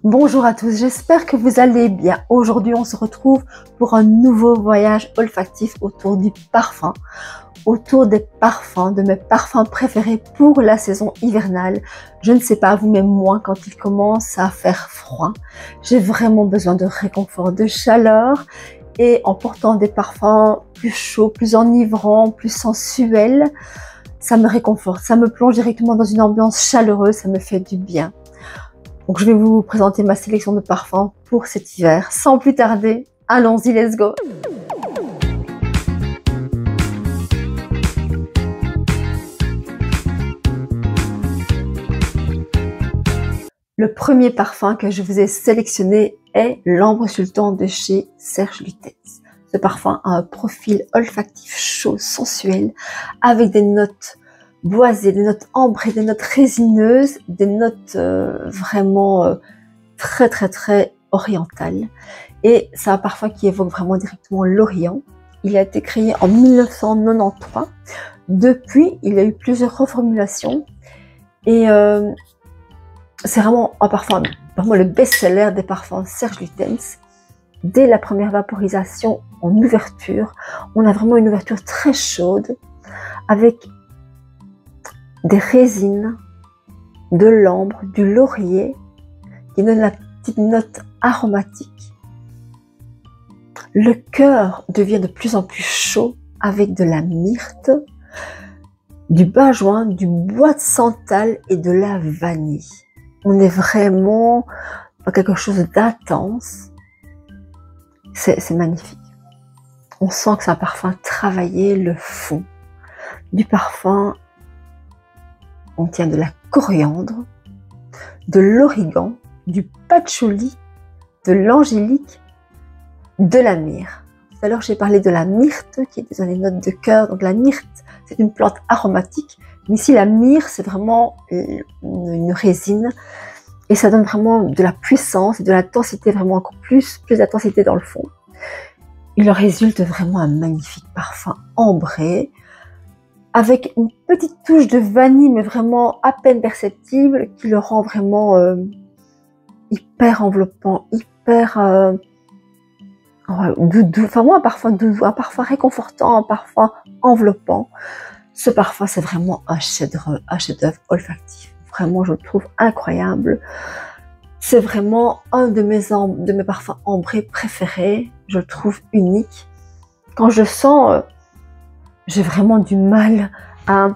Bonjour à tous, j'espère que vous allez bien. Aujourd'hui, on se retrouve pour un nouveau voyage olfactif autour du parfum, autour des parfums, de mes parfums préférés pour la saison hivernale. Je ne sais pas vous, mais moi, quand il commence à faire froid, j'ai vraiment besoin de réconfort, de chaleur. Et en portant des parfums plus chauds, plus enivrants, plus sensuels, ça me réconforte, ça me plonge directement dans une ambiance chaleureuse, ça me fait du bien. Donc je vais vous présenter ma sélection de parfums pour cet hiver. Sans plus tarder, allons-y, let's go! Le premier parfum que je vous ai sélectionné est l'Ambre Sultan de chez Serge Lutens. Ce parfum a un profil olfactif chaud, sensuel, avec des notes boisées, des notes ambrées, des notes résineuses, des notes vraiment très orientales. Et c'est un parfum qui évoque vraiment directement l'Orient. Il a été créé en 1993. Depuis, il y a eu plusieurs reformulations. Et c'est vraiment un parfum, vraiment le best-seller des parfums Serge Lutens. Dès la première vaporisation en ouverture, on a vraiment une ouverture très chaude avec des résines, de l'ambre, du laurier qui donne la petite note aromatique. Le cœur devient de plus en plus chaud avec de la myrte, du bajoin, du bois de santal et de la vanille. On est vraiment dans quelque chose d'intense. C'est magnifique. On sent que c'est un parfum travaillé, le fond du parfum. On tient de la coriandre, de l'origan, du patchouli, de l'angélique, de la myrrhe. Tout à l'heure, j'ai parlé de la myrte qui est dans les notes de cœur. Donc la myrte, c'est une plante aromatique. Mais ici, la myrrhe, c'est vraiment une résine. Et ça donne vraiment de la puissance et de l'intensité, vraiment encore plus d'intensité dans le fond. Il en résulte vraiment un magnifique parfum ambré, avec une petite touche de vanille, mais vraiment à peine perceptible, qui le rend vraiment hyper enveloppant, hyper doudou. Enfin moi, un parfum doudou, un parfum réconfortant, un parfum enveloppant. Ce parfum, c'est vraiment un chef-d'œuvre olfactif. Vraiment, je le trouve incroyable. C'est vraiment un de mes parfums ambrés préférés. Je le trouve unique. Quand je le sens, j'ai vraiment du mal à,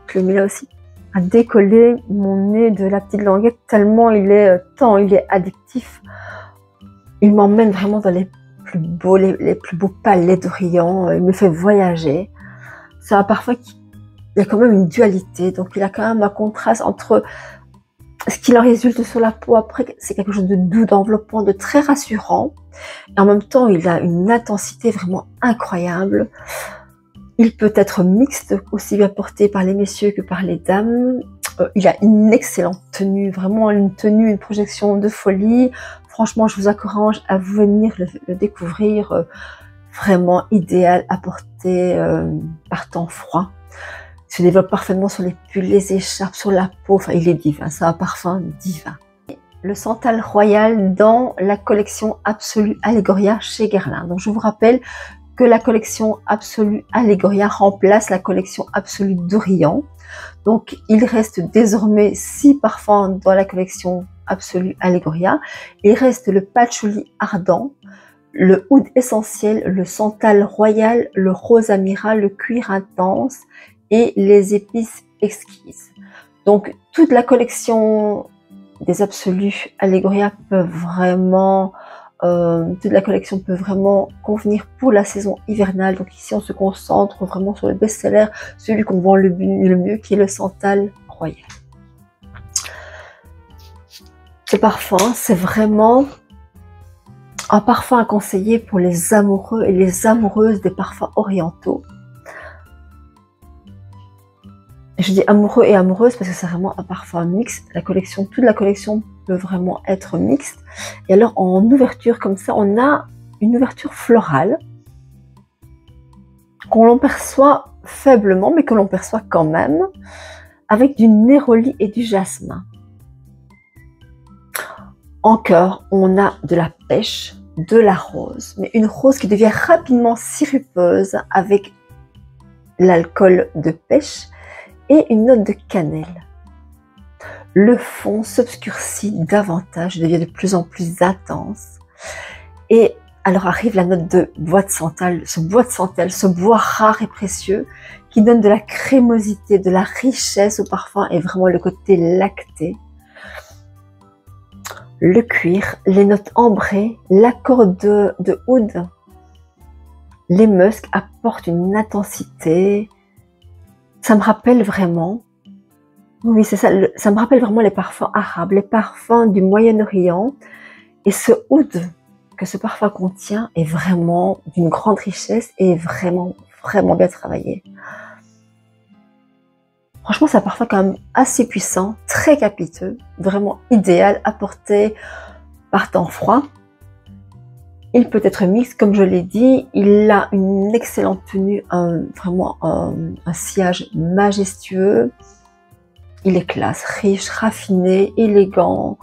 je l'ai mis là aussi, à décoller mon nez de la petite languette tellement il est addictif. Il m'emmène vraiment dans les plus beaux palais d'Orient. Il me fait voyager. C'est un parfum il y a quand même une dualité, donc il a quand même un contraste entre ce qui en résulte sur la peau. Après, c'est quelque chose de doux, d'enveloppant, de très rassurant. Et en même temps, il a une intensité vraiment incroyable. Il peut être mixte, aussi bien porté par les messieurs que par les dames. Il a une excellente tenue, vraiment une tenue, une projection de folie. Franchement, je vous encourage à venir le découvrir. Vraiment idéal à porter par temps froid. Il se développe parfaitement sur les pulls, les écharpes, sur la peau. Enfin, il est divin, c'est un parfum divin. Le Santal Royal dans la collection Absolue Allegoria chez Guerlain. Donc, je vous rappelle que la collection Absolue Allegoria remplace la collection Absolue d'Orient. Donc, il reste désormais 6 parfums dans la collection Absolue Allegoria. Il reste le Patchouli Ardent, le Oud Essentiel, le Santal Royal, le Rose Amiral, le Cuir Intense et les épices exquises. Donc toute la collection des Absolus Allegoria peut vraiment convenir pour la saison hivernale. Donc ici on se concentre vraiment sur le best-seller, celui qu'on vend le mieux, qui est le Santal Royal. Ce parfum, c'est vraiment un parfum à conseiller pour les amoureux et les amoureuses des parfums orientaux. Je dis amoureux et amoureuses parce que c'est vraiment un parfum mixte. Toute la collection peut vraiment être mixte. Et alors en ouverture comme ça, on a une ouverture florale qu'on l'on perçoit faiblement, mais que l'on perçoit quand même, avec du néroli et du jasmin. Encore, on a de la pêche, de la rose, mais une rose qui devient rapidement sirupeuse avec l'alcool de pêche et une note de cannelle. Le fond s'obscurcit davantage, devient de plus en plus intense. Et alors arrive la note de bois de santal, ce bois rare et précieux qui donne de la crémosité, de la richesse au parfum et vraiment le côté lacté. Le cuir, les notes ambrées, l'accord de oud, les muscs apportent une intensité. Ça me rappelle vraiment, oui c'est ça, ça me rappelle vraiment les parfums arabes, les parfums du Moyen-Orient. Et ce oud que ce parfum contient est vraiment d'une grande richesse et vraiment bien travaillé. Franchement, c'est un parfum quand même assez puissant, très capiteux, vraiment idéal à porter par temps froid. Il peut être mixte, comme je l'ai dit, il a une excellente tenue, vraiment un sillage majestueux. Il est classe, riche, raffiné, élégant.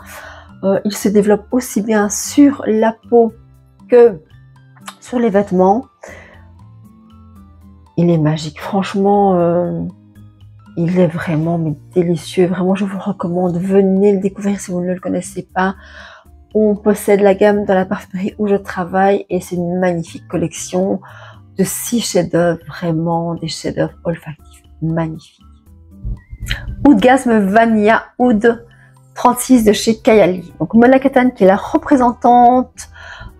Il se développe aussi bien sur la peau que sur les vêtements. Il est magique, franchement, il est vraiment délicieux. Vraiment, je vous recommande, venez le découvrir si vous ne le connaissez pas. On possède la gamme dans la parfumerie où je travaille et c'est une magnifique collection de 6 chefs-d'œuvre, vraiment des chefs-d'œuvre olfactifs magnifiques. Oudgasme Vanilla Oud 36 de chez Kayali. Donc Mona Kattan, qui est la représentante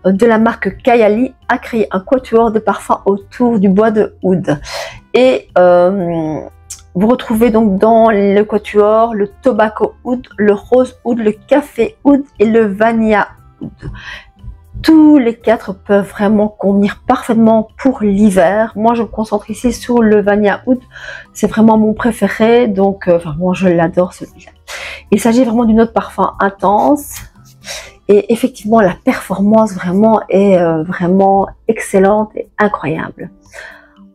de la marque Kayali, a créé un quatuor de parfums autour du bois de oud. Et vous retrouvez donc dans le quatuor le tobacco oud, le rose oud, le café oud et le vanilla oud. Tous les 4 peuvent vraiment convenir parfaitement pour l'hiver. Moi, je me concentre ici sur le vanilla oud. C'est vraiment mon préféré, donc moi je l'adore celui-là. Il s'agit vraiment d'une note parfum intense et effectivement la performance vraiment est vraiment excellente et incroyable.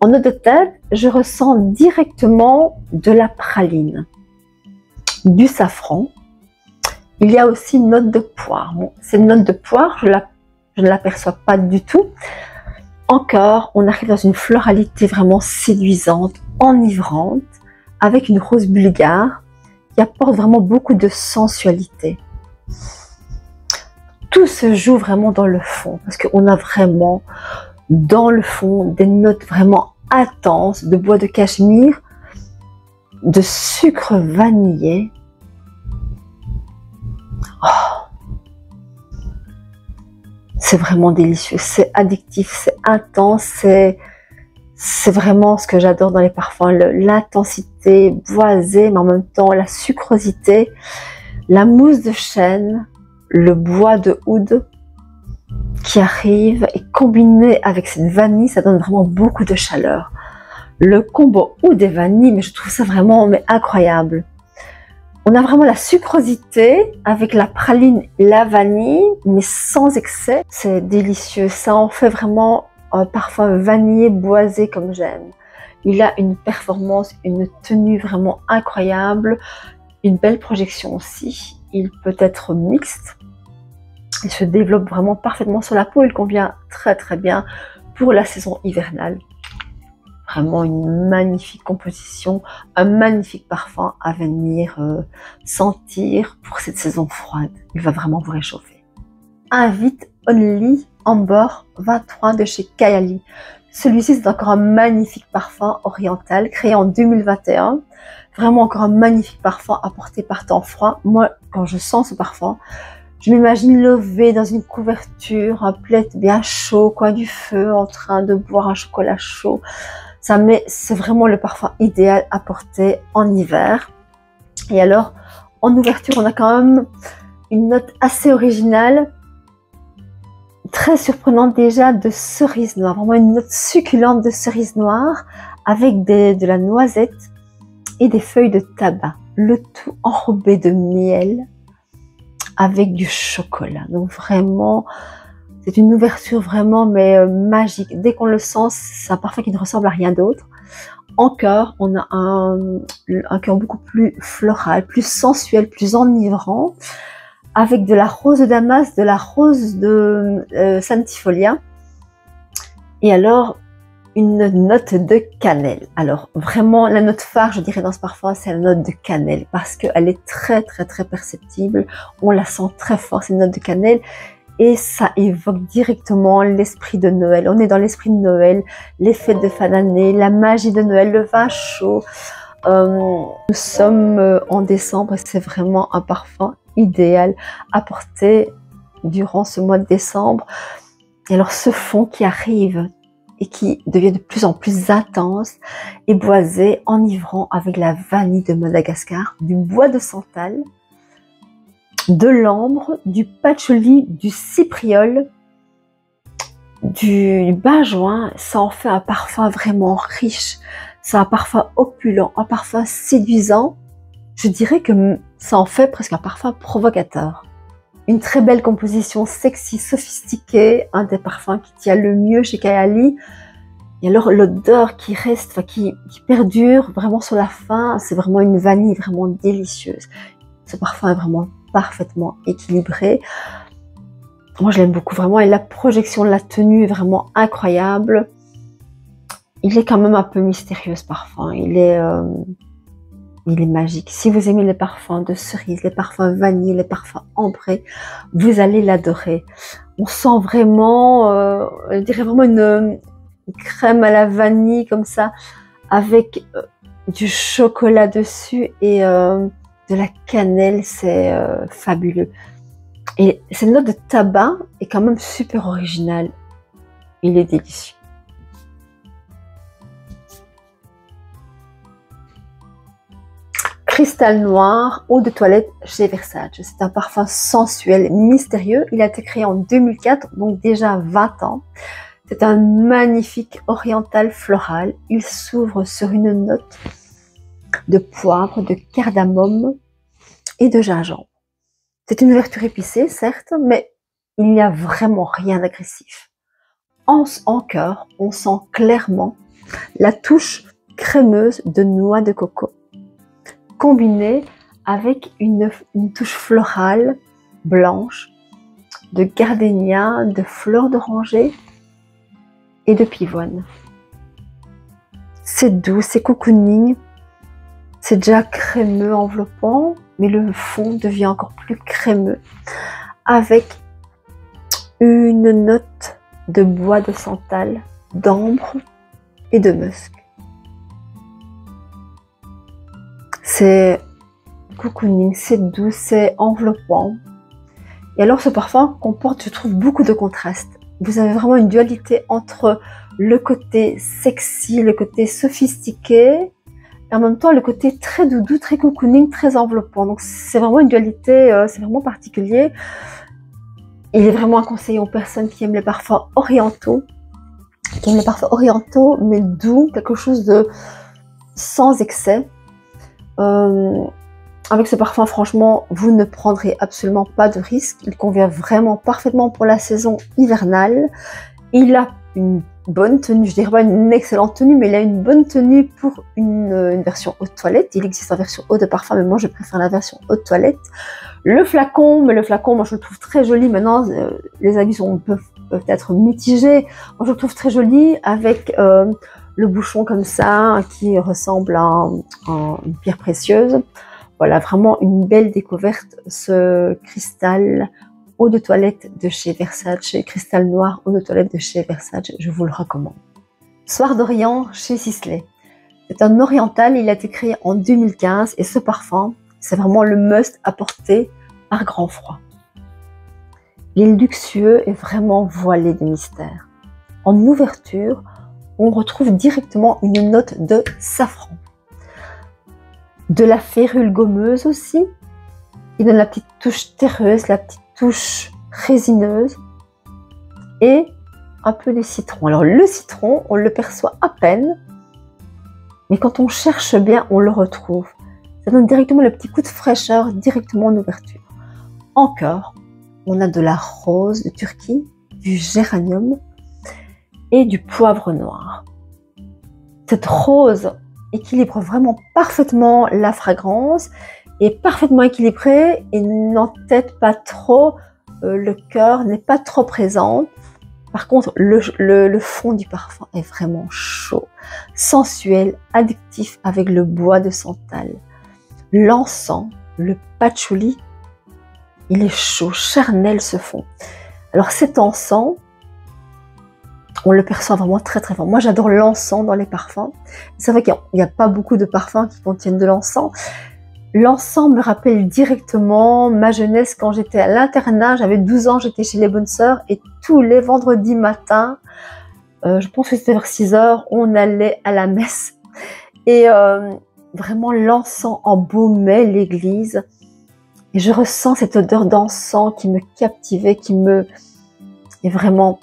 En note de tête, je ressens directement de la praline, du safran. Il y a aussi une note de poire. Bon, cette note de poire, je ne l'aperçois pas du tout. Encore, on arrive dans une floralité vraiment séduisante, enivrante, avec une rose bulgare qui apporte vraiment beaucoup de sensualité. Tout se joue vraiment dans le fond, parce qu'on a vraiment dans le fond des notes vraiment intenses de bois de cachemire, de sucre vanillé. C'est vraiment délicieux, c'est addictif, c'est intense, c'est vraiment ce que j'adore dans les parfums, l'intensité boisée, mais en même temps la sucrosité, la mousse de chêne, le bois de oud qui arrive et combiné avec cette vanille, ça donne vraiment beaucoup de chaleur. Le combo oud et vanille, mais je trouve ça vraiment incroyable. On a vraiment la sucrosité avec la praline et la vanille, mais sans excès. C'est délicieux, ça en fait vraiment un parfum vanillé boisé comme j'aime. Il a une performance, une tenue vraiment incroyable, une belle projection aussi. Il peut être mixte. Il se développe vraiment parfaitement sur la peau. Il convient très bien pour la saison hivernale. Vraiment une magnifique composition, un magnifique parfum à venir sentir pour cette saison froide. Il va vraiment vous réchauffer. Invite Only Amber 23 de chez Kayali. Celui-ci, c'est encore un magnifique parfum oriental créé en 2021. Vraiment encore un magnifique parfum apporté par temps froid. Moi, quand je sens ce parfum, je m'imagine lever dans une couverture, un plaid bien chaud, coin du feu, en train de boire un chocolat chaud. C'est vraiment le parfum idéal à porter en hiver. Et alors, en ouverture, on a quand même une note assez originale, très surprenante déjà, de cerise noire. Vraiment une note succulente de cerise noire avec de la noisette et des feuilles de tabac. Le tout enrobé de miel avec du chocolat. Donc vraiment, c'est une ouverture vraiment magique. Dès qu'on le sent, c'est un parfum qui ne ressemble à rien d'autre. Encore, on a un cœur beaucoup plus floral, plus sensuel, plus enivrant, avec de la rose de Damas, de la rose de Santifolia, et alors une note de cannelle. Alors vraiment la note phare, je dirais, dans ce parfum, c'est la note de cannelle, parce qu'elle est très perceptible, on la sent très fort, cette note de cannelle, et ça évoque directement l'esprit de Noël. On est dans l'esprit de Noël, les fêtes de fin d'année, la magie de Noël, le vin chaud. Nous sommes en décembre et c'est vraiment un parfum idéal à porter durant ce mois de décembre. Et alors ce fond qui arrive et qui devient de plus en plus intense et boisé, enivrant, avec la vanille de Madagascar, du bois de santal, de l'ambre, du patchouli, du cypriol, du benjoin. Ça en fait un parfum vraiment riche, c'est un parfum opulent, un parfum séduisant. Je dirais que ça en fait presque un parfum provocateur. Une très belle composition sexy, sophistiquée, un des parfums qui tient le mieux chez Kayali. Et alors l'odeur qui reste, enfin, qui perdure vraiment sur la fin, c'est vraiment une vanille vraiment délicieuse. Ce parfum est vraiment parfaitement équilibré. Moi je l'aime beaucoup vraiment, et la projection de la tenue est vraiment incroyable. Il est quand même un peu mystérieux ce parfum, il est magique. Si vous aimez les parfums de cerise, les parfums vanille, les parfums ambrés, vous allez l'adorer. On sent vraiment, je dirais vraiment une crème à la vanille comme ça, avec du chocolat dessus et de la cannelle, c'est fabuleux. Et cette note de tabac est quand même super originale. Il est délicieux. Cristal Noir, eau de toilette chez Versace. C'est un parfum sensuel, mystérieux. Il a été créé en 2004, donc déjà 20 ans. C'est un magnifique oriental floral. Il s'ouvre sur une note de poivre, de cardamome et de gingembre. C'est une ouverture épicée, certes, mais il n'y a vraiment rien d'agressif. En cœur, on sent clairement la touche crémeuse de noix de coco, combinée avec une touche florale blanche de gardénia, de fleurs d'oranger et de pivoine. C'est doux, c'est cocooning, c'est déjà crémeux enveloppant, mais le fond devient encore plus crémeux avec une note de bois de santal, d'ambre et de musc. C'est cocooning, c'est doux, c'est enveloppant. Et alors ce parfum comporte, je trouve, beaucoup de contrastes. Vous avez vraiment une dualité entre le côté sexy, le côté sophistiqué, et en même temps le côté très doudou, très cocooning, très enveloppant. Donc c'est vraiment une dualité, c'est vraiment particulier. Il est vraiment un conseil aux personnes qui aiment les parfums orientaux, mais doux, quelque chose de sans excès. Avec ce parfum, franchement, vous ne prendrez absolument pas de risque. Il convient vraiment parfaitement pour la saison hivernale. Il a une bonne tenue, je dirais pas une excellente tenue, mais il a une bonne tenue pour une version haute toilette. Il existe en version eau de parfum, mais moi je préfère la version haute toilette. Le flacon, moi je le trouve très joli. Maintenant, les avis peuvent être mitigés. Moi je le trouve très joli avec le bouchon comme ça, qui ressemble à une pierre précieuse. Voilà, vraiment une belle découverte, ce cristal eau de toilette de chez Versace, cristal noir eau de toilette de chez Versace, je vous le recommande. Soir d'Orient chez Sisley. C'est un oriental, il a été créé en 2015 et ce parfum, c'est vraiment le must à porter par grand froid. Il est luxueux et vraiment voilé de mystère. En ouverture, on retrouve directement une note de safran. De la férule gommeuse aussi, qui donne la petite touche terreuse, la petite touche résineuse, et un peu de citron. Alors le citron, on le perçoit à peine, mais quand on cherche bien, on le retrouve. Ça donne directement le petit coup de fraîcheur, directement en ouverture. En cœur, on a de la rose de Turquie, du géranium et du poivre noir. Cette rose équilibre vraiment parfaitement la fragrance est parfaitement équilibré et n'entête pas trop, le cœur n'est pas trop présent. Par contre, le fond du parfum est vraiment chaud, sensuel, addictif avec le bois de santal. L'encens, le patchouli, il est chaud, charnel ce fond. Alors cet encens, on le perçoit vraiment très très fort. Moi j'adore l'encens dans les parfums. C'est vrai qu'il n'y a pas beaucoup de parfums qui contiennent de l'encens. L'encens me rappelle directement ma jeunesse quand j'étais à l'internat. J'avais 12 ans, j'étais chez les bonnes sœurs et tous les vendredis matins, je pense que c'était vers 6 heures, on allait à la messe. Et vraiment l'encens embaumait l'église. Et je ressens cette odeur d'encens qui me captivait, Et vraiment,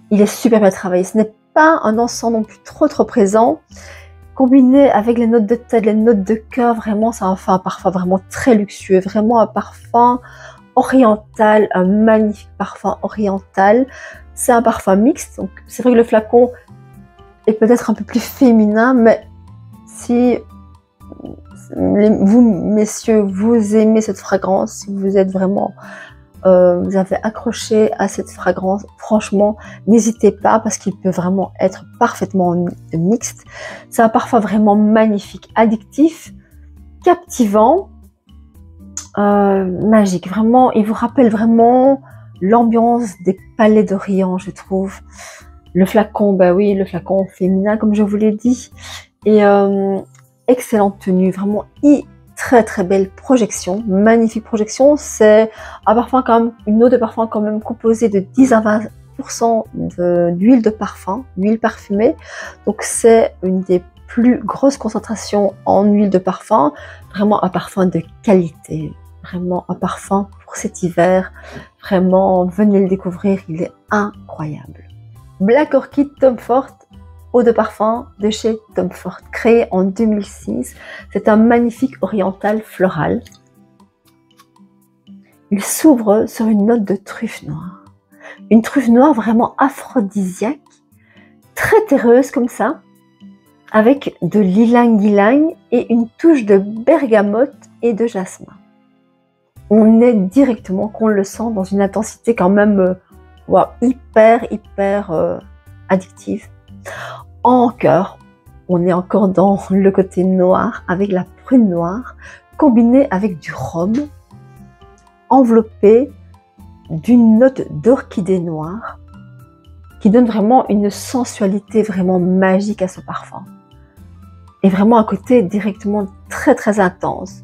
il est super bien travaillé. Ce n'est pas un encens non plus trop présent. Combiné avec les notes de tête, les notes de cœur, vraiment, ça fait un parfum vraiment très luxueux. Vraiment un parfum oriental, un magnifique parfum oriental. C'est un parfum mixte. Donc c'est vrai que le flacon est peut-être un peu plus féminin, mais si vous, messieurs, vous aimez cette fragrance, si vous êtes vraiment... vous avez accroché à cette fragrance, franchement, n'hésitez pas parce qu'il peut vraiment être parfaitement mixte. C'est un parfum vraiment magnifique, addictif, captivant, magique. Vraiment, il vous rappelle vraiment l'ambiance des palais d'Orient, je trouve. Le flacon, bah oui, le flacon féminin, comme je vous l'ai dit. Et excellente tenue, vraiment très belle projection, magnifique projection. C'est un parfum quand même, une eau de parfum quand même composée de 10 à 20% d'huile de parfum, d'huile parfumée. Donc c'est une des plus grosses concentrations en huile de parfum. Vraiment un parfum de qualité, vraiment un parfum pour cet hiver. Vraiment, venez le découvrir, il est incroyable. Black Orchid Tom Ford, eau de parfum de chez Tom Ford, créé en 2006. C'est un magnifique oriental floral. Il s'ouvre sur une note de truffe noire. Une truffe noire vraiment aphrodisiaque, très terreuse comme ça, avec de l'ylang-ylang et une touche de bergamote et de jasmin. On est directement, qu'on le sent, dans une intensité quand même hyper addictive. En cœur, on est encore dans le côté noir avec la prune noire combinée avec du rhum enveloppé d'une note d'orchidée noire qui donne vraiment une sensualité vraiment magique à ce parfum et vraiment un côté directement très intense.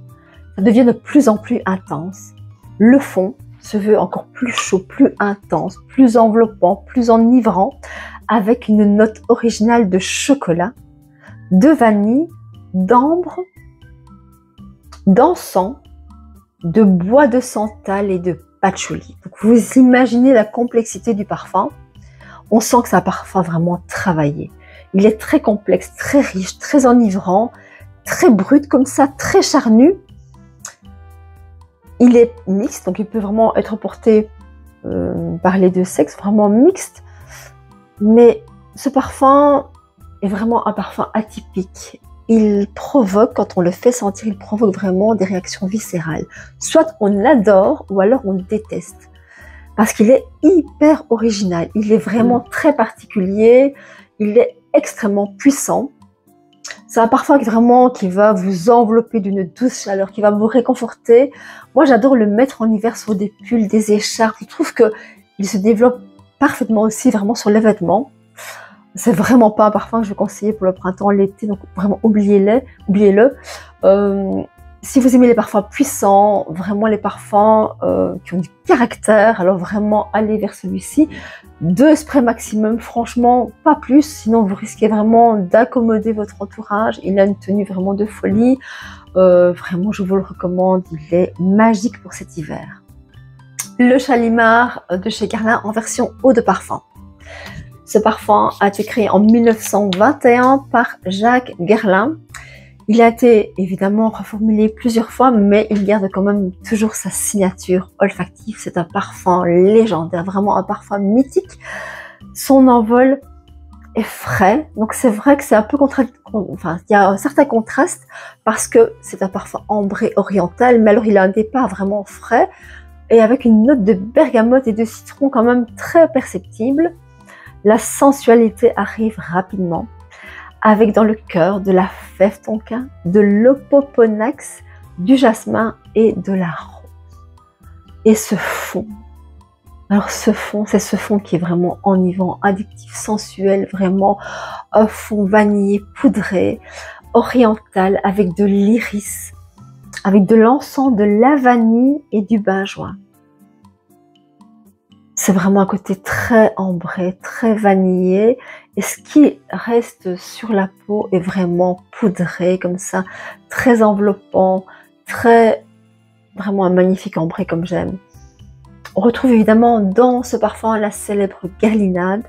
Ça devient de plus en plus intense. Le fond se veut encore plus chaud, plus intense, plus enveloppant, plus enivrant, avec une note originale de chocolat, de vanille, d'ambre, d'encens, de bois de santal et de patchouli. Donc vous imaginez la complexité du parfum. On sent que c'est un parfum vraiment travaillé. Il est très complexe, très riche, très enivrant, très brut comme ça, très charnu. Il est mixte, donc il peut vraiment être porté par les deux sexes, vraiment mixte. Mais ce parfum est vraiment un parfum atypique. Il provoque, quand on le fait sentir, il provoque vraiment des réactions viscérales. Soit on l'adore, ou alors on le déteste. Parce qu'il est hyper original. Il est vraiment très particulier. Il est extrêmement puissant. C'est un parfum qui va vous envelopper d'une douce chaleur, qui va vous réconforter. Moi, j'adore le mettre en hiver sur des pulls, des écharpes. Je trouve qu'il se développe parfaitement aussi vraiment sur les vêtements. C'est vraiment pas un parfum que je vais conseiller pour le printemps, l'été, donc vraiment oubliez-le. Si vous aimez les parfums puissants, vraiment les parfums qui ont du caractère, alors vraiment allez vers celui-ci. 2 sprays maximum, franchement pas plus, sinon vous risquez vraiment d'accommoder votre entourage. Il a une tenue vraiment de folie, vraiment je vous le recommande, il est magique pour cet hiver. Le Shalimar de chez Guerlain en version eau de parfum. Ce parfum a été créé en 1921 par Jacques Guerlain. Il a été évidemment reformulé plusieurs fois, mais il garde quand même toujours sa signature olfactive. C'est un parfum légendaire, vraiment un parfum mythique. Son envol et frais. Donc c'est vrai que c'est un peu enfin il y a un certain contraste parce que c'est un parfum ambré oriental, mais alors il a un départ vraiment frais et avec une note de bergamote et de citron quand même très perceptible. La sensualité arrive rapidement avec dans le cœur de la fève tonka, de l'opoponax, du jasmin et de la rose. Et ce fond, alors ce fond, c'est ce fond qui est vraiment enivrant, addictif, sensuel, vraiment un fond vanillé, poudré, oriental, avec de l'iris, avec de l'encens, de la vanille et du benjoin. C'est vraiment un côté très ambré, très vanillé, et ce qui reste sur la peau est vraiment poudré, comme ça, très enveloppant, vraiment un magnifique ambré comme j'aime. On retrouve évidemment dans ce parfum la célèbre Guerlinade,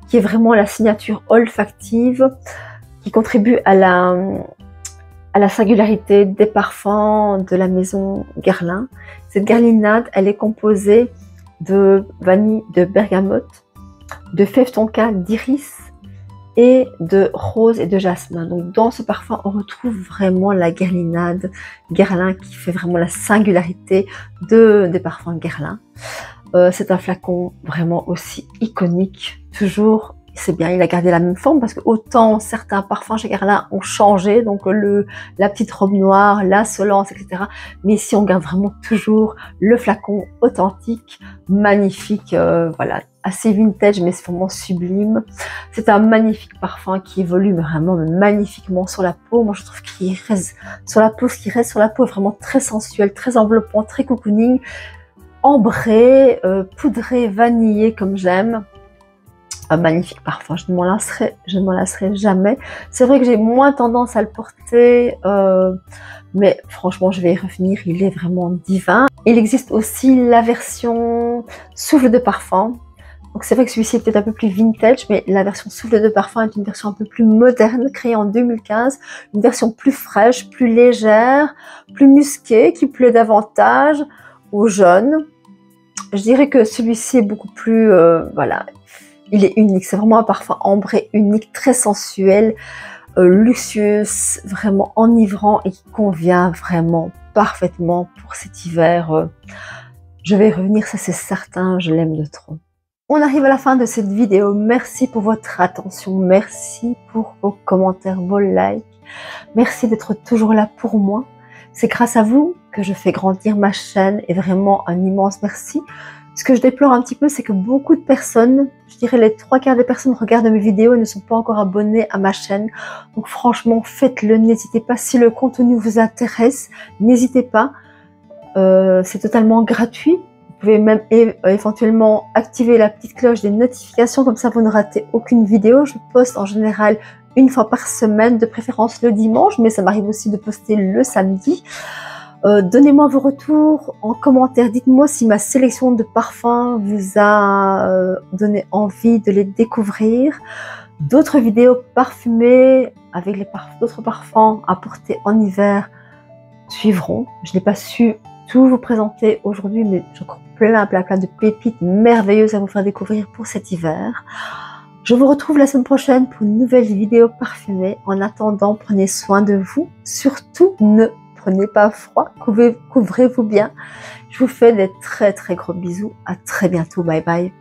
qui est vraiment la signature olfactive, qui contribue à la singularité des parfums de la maison Guerlain. Cette Guerlinade, elle est composée de vanille, de bergamote, de fève tonka, d'iris et de rose et de jasmin. Donc dans ce parfum, on retrouve vraiment la Guerlinade Guerlain qui fait vraiment la singularité des parfums Guerlain. C'est un flacon vraiment aussi iconique, toujours. C'est bien, il a gardé la même forme parce que autant certains parfums chez Guerlain ont changé, donc la petite robe noire, la Solence, etc. Mais ici, on garde vraiment toujours le flacon authentique, magnifique, voilà, assez vintage, mais c'est vraiment sublime. C'est un magnifique parfum qui évolue vraiment magnifiquement sur la peau. Moi, je trouve qu'il reste sur la peau, ce qui reste sur la peau est vraiment très sensuel, très enveloppant, très cocooning, ambré, poudré, vanillé comme j'aime. Un magnifique parfum, je ne m'en lasserai jamais. C'est vrai que j'ai moins tendance à le porter, mais franchement je vais y revenir, il est vraiment divin. Il existe aussi la version souffle de parfum. Donc c'est vrai que celui-ci est peut-être un peu plus vintage, mais la version souffle de parfum est une version un peu plus moderne, créée en 2015. Une version plus fraîche, plus légère, plus musquée, qui plaît davantage aux jeunes. Je dirais que celui-ci est beaucoup plus, voilà, il est unique. C'est vraiment un parfum ambré unique, très sensuel, luxueux, vraiment enivrant et qui convient vraiment parfaitement pour cet hiver. Je vais y revenir, ça c'est certain, je l'aime de trop. On arrive à la fin de cette vidéo. Merci pour votre attention, merci pour vos commentaires, vos likes. Merci d'être toujours là pour moi. C'est grâce à vous que je fais grandir ma chaîne et vraiment un immense merci. Ce que je déplore un petit peu, c'est que beaucoup de personnes, je dirais les 3/4 des personnes regardent mes vidéos et ne sont pas encore abonnées à ma chaîne. Donc franchement, faites-le, n'hésitez pas. Si le contenu vous intéresse, n'hésitez pas. C'est totalement gratuit. Vous pouvez même éventuellement activer la petite cloche des notifications, comme ça vous ne ratez aucune vidéo. Je poste en général une fois par semaine, de préférence le dimanche, mais ça m'arrive aussi de poster le samedi. Donnez-moi vos retours en commentaire, dites-moi si ma sélection de parfums vous a donné envie de les découvrir. D'autres vidéos parfumées avec d'autres parfums à porter en hiver suivront. Je n'ai pas su tout vous présenter aujourd'hui, mais j'ai encore plein de pépites merveilleuses à vous faire découvrir pour cet hiver. Je vous retrouve la semaine prochaine pour une nouvelle vidéo parfumée. En attendant, prenez soin de vous. Surtout, ne prenez pas froid, couvrez-vous bien. Je vous fais des très gros bisous. À très bientôt. Bye bye.